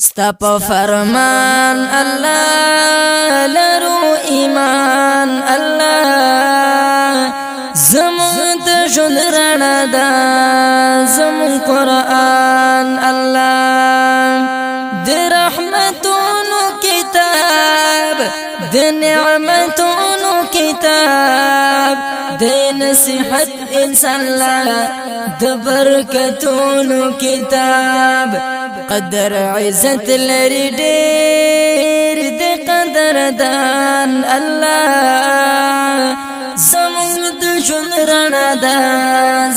ستا په فرمان الله لرو ایمان الله زمون د ژوند رڼا ده زمون قرآن الله د رحمتونو کتاب د نعمتونو کتاب د نصیحت انسان لا د برکتونو کتاب قدر عزت لري ډېر د قدردان الله زمون د ژوند رڼا ده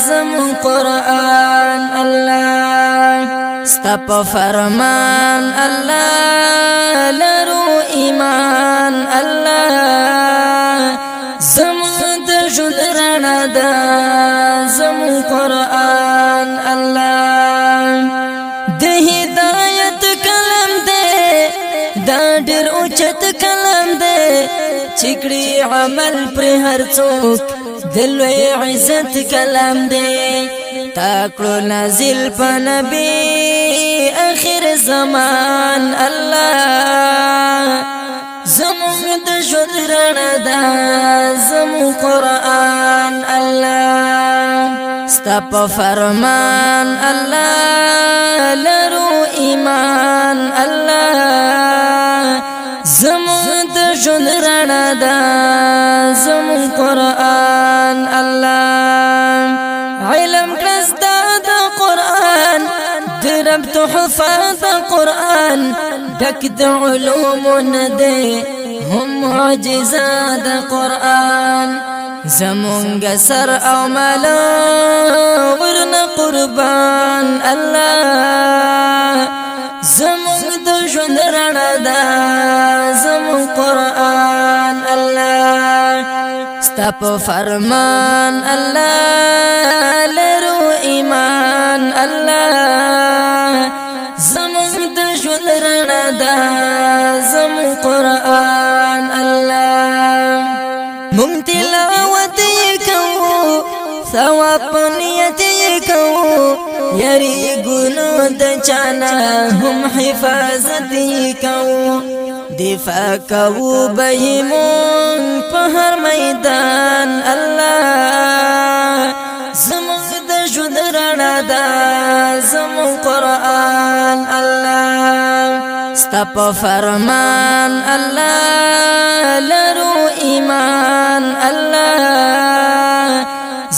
زمون قرآن الله ستا په فرمان الله لرو ایمان الله زمون د ژوند رڼا ده زمون قرآن الله د هدایت کلم ده دا ډېر اوچت کلم ده چکړي عمل پر هر څوک د لوی عزت کلام ده تاکړو نازل په نبی اخر زمان الله زمون د ژوند رڼا ده زمون قرآن الله ستا په فرمان الله لرو ایمان الله زمون د ژوند رڼا ده زمون قرآن الله علم کړه د قرآن د رب تحفه د قرآن ډک د علوم نه ده هم معجزه د قرآن زمونږ سر او مال ورنه قربان الله زمونږ د ژوند رڼا ده زمون قرآن الله ستا په فرمان الله لرو ایمان الله زمونږ د ژوند رڼا ده زمون قرآن الله مونږ تلاوت کوو ثواب په نیت کوو یری ګونو د چانا هم حفاظت کوو دفاع کوو بهمون په هر میدان الله زمونږ د ژوند رڼا ده زمون قرآن الله ستا په فرمان الله لرو ایمان الله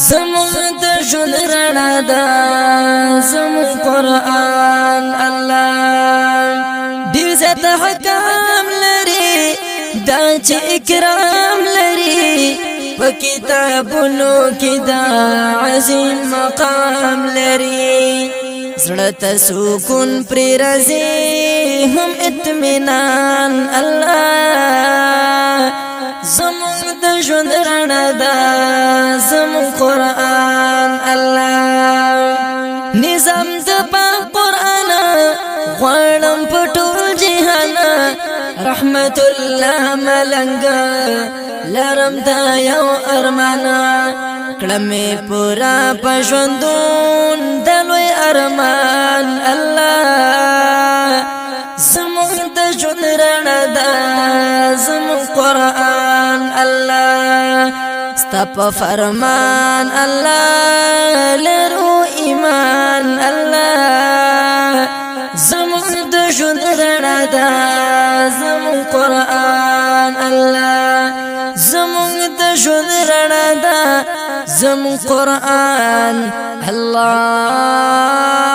زمون د ژوند رڼا ده زمون قرآن الله ډېر زیات حکام لري دا چې اکرام لري په کتابونو کې دا عظیم مقام لري زړه ته سکون پرې راځي هم اطمینان الله زمون د ژوند رڼا ده زمون قرآن الله نظام د قرآن غواړم په ټول جهان رحمت الله ملنګ لرم دا یو ارمانا کړمې پورا په ژوندون د لوی ارمان الله زمون د ژوند رڼا ده زمون قرآن الله ستا په فرمان الله لرو ایمان الله زمون د ژوند رڼا ده زمون قرآن الله زمون د ژوند رڼا ده زمون قرآن الله